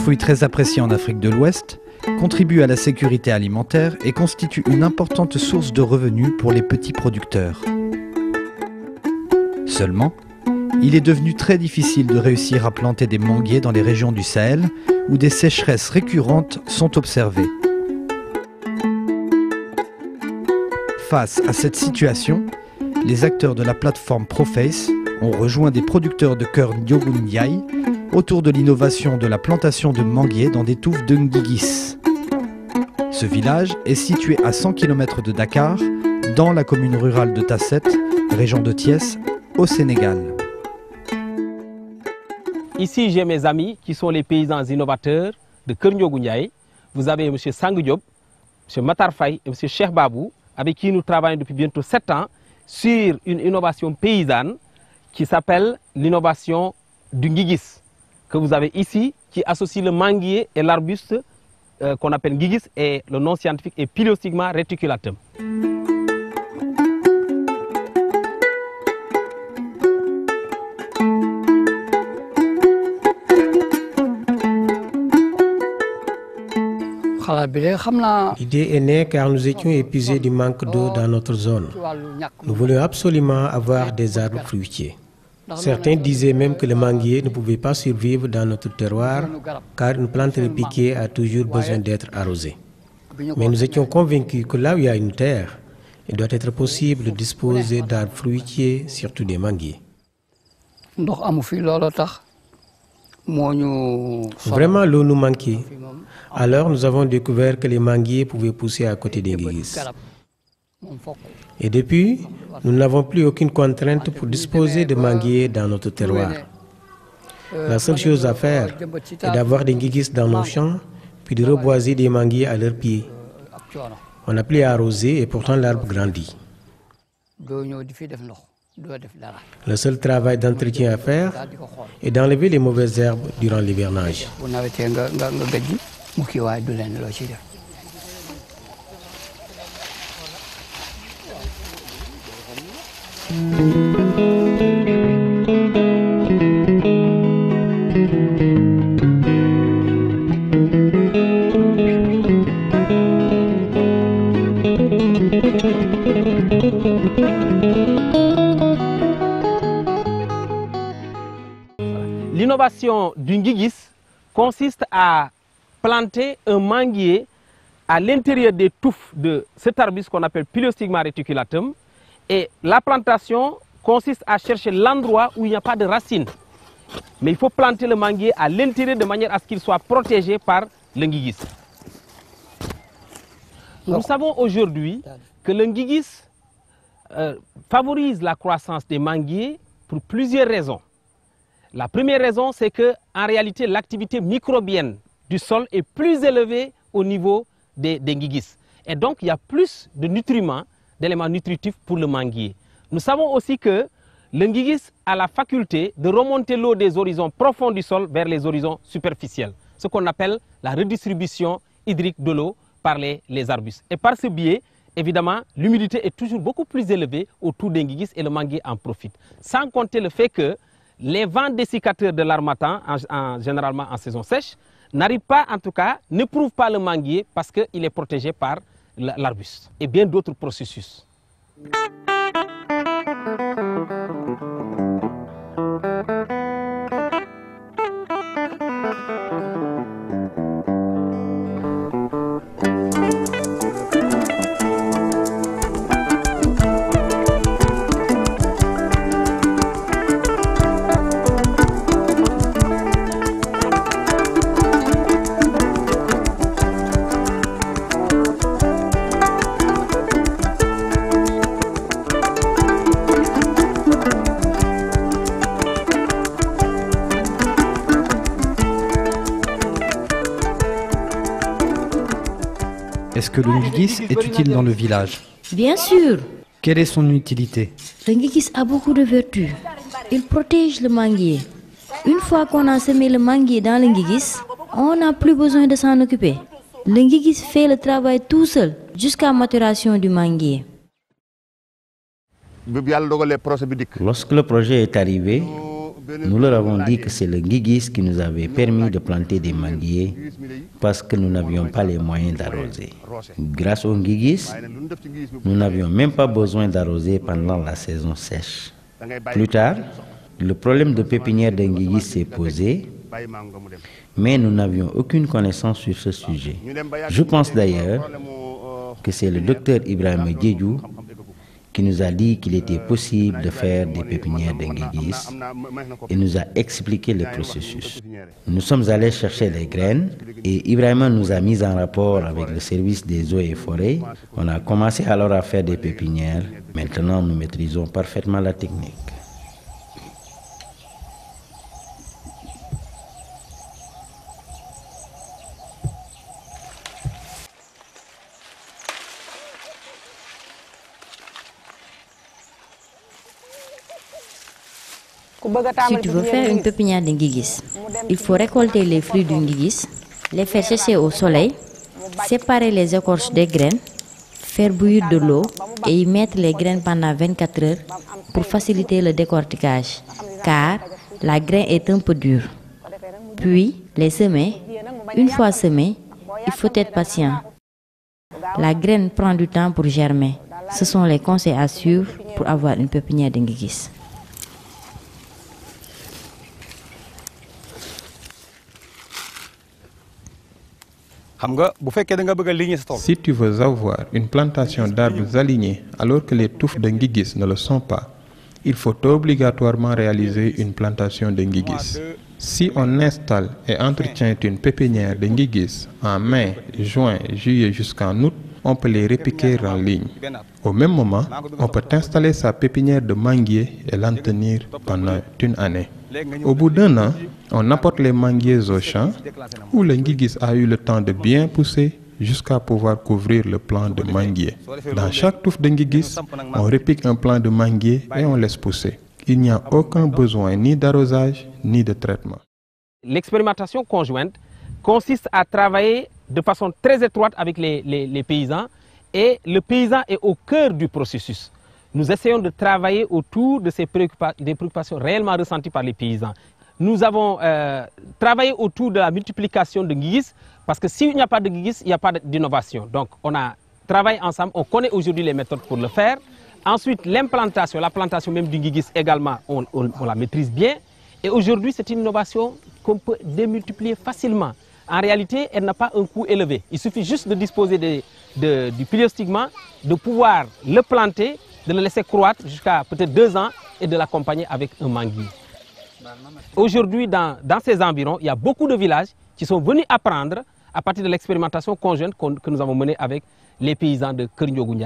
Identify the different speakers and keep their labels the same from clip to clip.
Speaker 1: fruit très apprécié en Afrique de l'Ouest, contribue à la sécurité alimentaire et constitue une importante source de revenus pour les petits producteurs. Seulement, il est devenu très difficile de réussir à planter des manguiers dans les régions du Sahel où des sécheresses récurrentes sont observées. Face à cette situation, les acteurs de la plateforme Proface ont rejoint des producteurs de cœur Ndiogundiaï autour de l'innovation de la plantation de manguiers dans des touffes de Ngigis. Ce village est situé à 100 km de Dakar, dans la commune rurale de Tasset, région de Thiès, au Sénégal.
Speaker 2: Ici, j'ai mes amis qui sont les paysans innovateurs de Keur Ndiogundiaï. Vous avez M. Sang Diop, M. Matar Faye et M. Cheikh Babou, avec qui nous travaillons depuis bientôt 7 ans sur une innovation paysanne qui s'appelle l'innovation du Ngigis, que vous avez ici, qui associe le manguier et l'arbuste qu'on appelle Ngigis, et le nom scientifique est Pileostigma reticulatum.
Speaker 3: L'idée est née car nous étions épuisés du manque d'eau dans notre zone. Nous voulions absolument avoir des arbres fruitiers. Certains disaient même que le manguier ne pouvait pas survivre dans notre terroir car une plante repiquée a toujours besoin d'être arrosée. Mais nous étions convaincus que là où il y a une terre, il doit être possible de disposer d'arbres fruitiers, surtout des manguiers. Vraiment, l'eau nous manquait. Alors nous avons découvert que les manguiers pouvaient pousser à côté des Ngigis. Et depuis, nous n'avons plus aucune contrainte pour disposer de manguiers dans notre terroir. La seule chose à faire est d'avoir des Ngigis dans nos champs, puis de reboiser des manguiers à leurs pieds. On n'a plus à arroser et pourtant l'arbre grandit. Le seul travail d'entretien à faire est d'enlever les mauvaises herbes durant l'hivernage.
Speaker 2: L'innovation du Ngigis consiste à planter un manguier à l'intérieur des touffes de cet arbuste qu'on appelle Pileostigma reticulatum. Et la plantation consiste à chercher l'endroit où il n'y a pas de racines. Mais il faut planter le manguier à l'intérieur de manière à ce qu'il soit protégé par le Ngigis. Nous savons aujourd'hui que le Ngigis favorise la croissance des manguiers pour plusieurs raisons. La première raison, c'est qu'en réalité, l'activité microbienne du sol est plus élevée au niveau des Ngigis. Et donc, il y a plus de nutriments, d'éléments nutritifs pour le manguier. Nous savons aussi que le Ngigis a la faculté de remonter l'eau des horizons profonds du sol vers les horizons superficiels, ce qu'on appelle la redistribution hydrique de l'eau par les arbustes. Et par ce biais, évidemment, l'humidité est toujours beaucoup plus élevée autour des Ngigis et le manguier en profite. Sans compter le fait que les vents dessicateurs de l'harmattan, généralement en saison sèche, n'arrivent pas, en tout cas, n'éprouvent pas le manguier parce qu'il est protégé par l'arbuste et bien d'autres processus.
Speaker 1: Est-ce que le Ngigis est utile dans le village?
Speaker 4: Bien sûr.
Speaker 1: Quelle est son utilité?
Speaker 4: Le Ngigis a beaucoup de vertus. Il protège le manguier. Une fois qu'on a semé le manguier dans le Ngigis, on n'a plus besoin de s'en occuper. Le Ngigis fait le travail tout seul jusqu'à maturation du manguier.
Speaker 5: Lorsque le projet est arrivé, Nous leur avons dit que c'est le Nguigis qui nous avait permis de planter des manguiers parce que nous n'avions pas les moyens d'arroser. Grâce au Nguigis, nous n'avions même pas besoin d'arroser pendant la saison sèche. Plus tard, le problème de pépinière de Nguigis s'est posé, mais nous n'avions aucune connaissance sur ce sujet. Je pense d'ailleurs que c'est le docteur Ibrahima Diédhiou qui nous a dit qu'il était possible de faire des pépinières de Nguigis et nous a expliqué le processus. Nous sommes allés chercher les graines et Ibrahima nous a mis en rapport avec le service des eaux et forêts. On a commencé alors à faire des pépinières. Maintenant, nous maîtrisons parfaitement la technique.
Speaker 4: Si tu veux faire une pépinière de Nguigis, il faut récolter les fruits du Nguigis, les faire sécher au soleil, séparer les écorces des graines, faire bouillir de l'eau et y mettre les graines pendant 24 heures pour faciliter le décortiquage, car la graine est un peu dure. Puis, les semer. Une fois semé, il faut être patient. La graine prend du temps pour germer. Ce sont les conseils à suivre pour avoir une pépinière de Nguigis.
Speaker 6: Si tu veux avoir une plantation d'arbres alignés alors que les touffes de Nguigis ne le sont pas, il faut obligatoirement réaliser une plantation de Nguigis. Si on installe et entretient une pépinière de Nguigis en mai, juin, juillet jusqu'en août, on peut les répiquer en ligne. Au même moment, on peut installer sa pépinière de manguiers et l'en tenir pendant une année. Au bout d'un an, on apporte les manguiers au champ où le Nguigis a eu le temps de bien pousser jusqu'à pouvoir couvrir le plant de manguier. Dans chaque touffe de Nguigis, on repique un plant de manguier et on laisse pousser. Il n'y a aucun besoin ni d'arrosage ni de traitement.
Speaker 2: L'expérimentation conjointe consiste à travailler de façon très étroite avec les paysans et le paysan est au cœur du processus. Nous essayons de travailler autour de des préoccupations réellement ressenties par les paysans. Nous avons travaillé autour de la multiplication de Nguigis parce que s'il n'y a pas de Nguigis, il n'y a pas d'innovation. Donc on a travaillé ensemble, on connaît aujourd'hui les méthodes pour le faire. Ensuite, l'implantation, la plantation même du Nguigis également, on la maîtrise bien. Et aujourd'hui, c'est une innovation qu'on peut démultiplier facilement. En réalité, elle n'a pas un coût élevé. Il suffit juste de disposer du piliostigma, de pouvoir le planter, de le laisser croître jusqu'à peut-être 2 ans et de l'accompagner avec un manguier. Aujourd'hui, dans ces environs, il y a beaucoup de villages qui sont venus apprendre à partir de l'expérimentation conjointe que nous avons menée avec les paysans de Keur Ndiogou.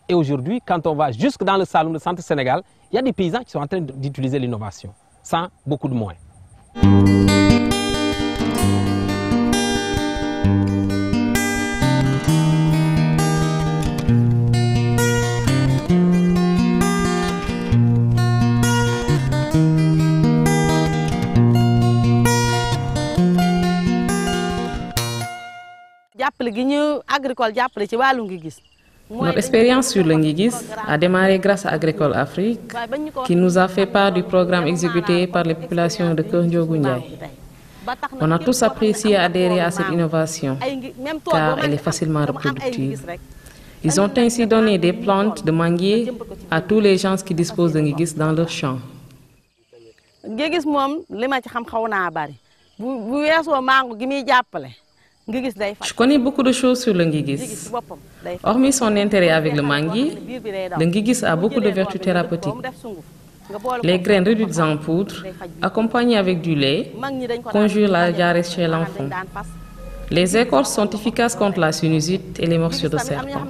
Speaker 2: Et aujourd'hui, quand on va jusque dans le Saloum, le centre Sénégal, il y a des paysans qui sont en train d'utiliser l'innovation, sans beaucoup de moyens.
Speaker 7: Notre expérience sur le Nguigis a démarré grâce à Agricole Afrique, qui nous a fait part du programme exécuté par les populations de Keur Ndiogou. On a tous apprécié adhérer à cette innovation, car elle est facilement reproductive. Ils ont ainsi donné des plantes de manguiers à tous les gens qui disposent de Nguigis dans leur champ. Je connais beaucoup de choses sur le Nguigis. Hormis son intérêt avec le manguier, le Nguigis a beaucoup de vertus thérapeutiques. Les graines réduites en poudre, accompagnées avec du lait, conjurent la diarrhée chez l'enfant. Les écorces sont efficaces contre la sinusite et les morsures de serpent.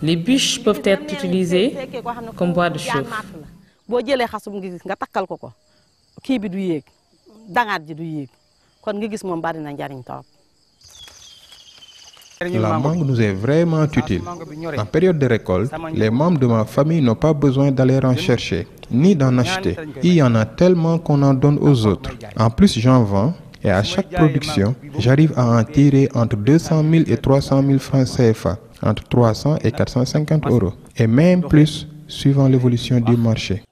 Speaker 7: Les bûches peuvent être utilisées comme bois de chauffe.
Speaker 6: La mangue nous est vraiment utile. En période de récolte, les membres de ma famille n'ont pas besoin d'aller en chercher, ni d'en acheter. Il y en a tellement qu'on en donne aux autres. En plus, j'en vends et à chaque production, j'arrive à en tirer entre 200 000 et 300 000 francs CFA, entre 300 et 450 €, et même plus suivant l'évolution du marché.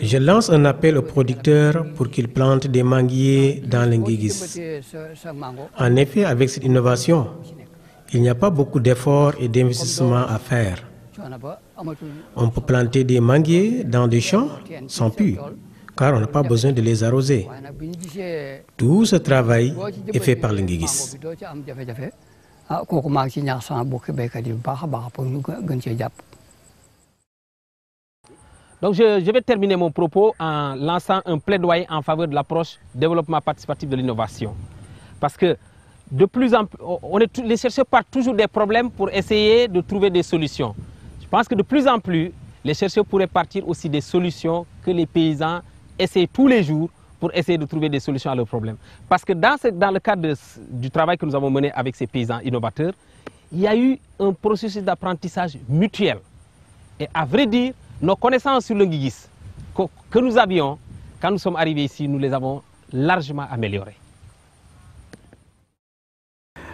Speaker 3: Je lance un appel aux producteurs pour qu'ils plantent des manguiers dans le Nguigis. En effet, avec cette innovation, il n'y a pas beaucoup d'efforts et d'investissements à faire. On peut planter des manguiers dans des champs sans puits, car on n'a pas besoin de les arroser. Tout ce travail est fait par le Nguigis.
Speaker 2: Donc je vais terminer mon propos en lançant un plaidoyer en faveur de l'approche développement participatif de l'innovation. Parce que de plus en plus, les chercheurs partent toujours des problèmes pour essayer de trouver des solutions. Je pense que de plus en plus, les chercheurs pourraient partir aussi des solutions que les paysans essayent tous les jours pour essayer de trouver des solutions à leurs problèmes. Parce que dans le cadre du travail que nous avons mené avec ces paysans innovateurs, il y a eu un processus d'apprentissage mutuel. Et à vrai dire, nos connaissances sur le Nguigis que nous avions, quand nous sommes arrivés ici, nous les avons largement améliorées.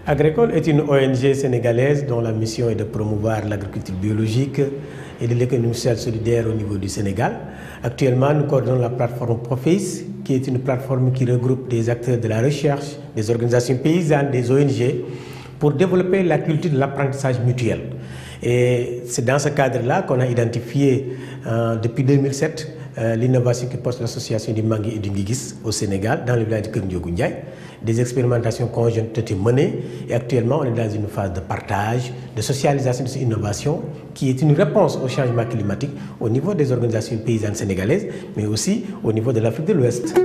Speaker 3: Agricole est une ONG sénégalaise dont la mission est de promouvoir l'agriculture biologique et de l'économie sociale solidaire au niveau du Sénégal. Actuellement, nous coordonnons la plateforme Proface, qui est une plateforme qui regroupe des acteurs de la recherche, des organisations paysannes, des ONG, pour développer la culture de l'apprentissage mutuel. Et c'est dans ce cadre-là qu'on a identifié depuis 2007 l'innovation qui porte l'association du manguier et du Nguigis au Sénégal, dans le village de Keur Ndiogou-Ndiaye. Des expérimentations conjointes ont été menées et actuellement on est dans une phase de partage, de socialisation de cette innovation qui est une réponse au changement climatique au niveau des organisations paysannes sénégalaises, mais aussi au niveau de l'Afrique de l'Ouest.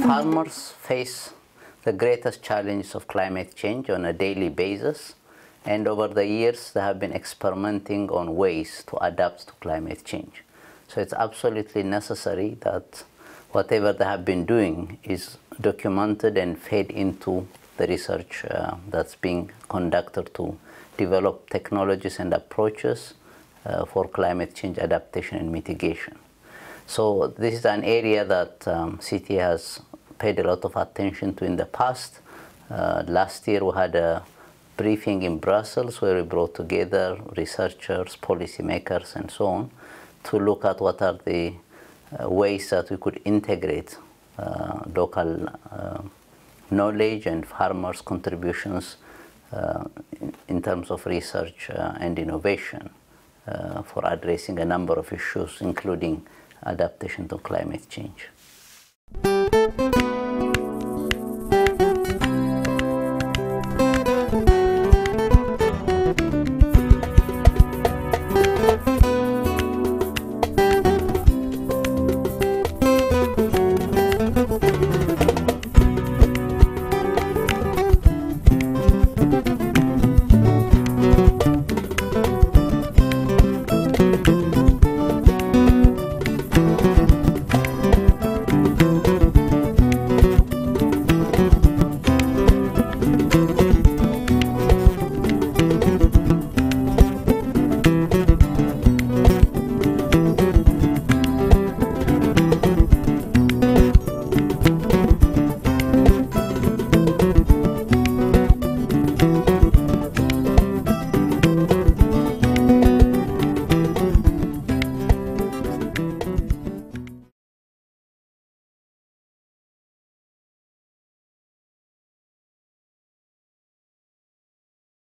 Speaker 8: Farmers face the greatest challenges of climate change on a daily basis, and over the years they have been experimenting on ways to adapt to climate change. So it's absolutely necessary that whatever they have been doing is documented and fed into the research that's being conducted to develop technologies and approaches for climate change adaptation and mitigation. So this is an area that CTA has paid a lot of attention to in the past. Last year we had a briefing in Brussels where we brought together researchers, policymakers and so on to look at what are the ways that we could integrate local knowledge and farmers' contributions in terms of research and innovation for addressing a number of issues including adaptation to climate change.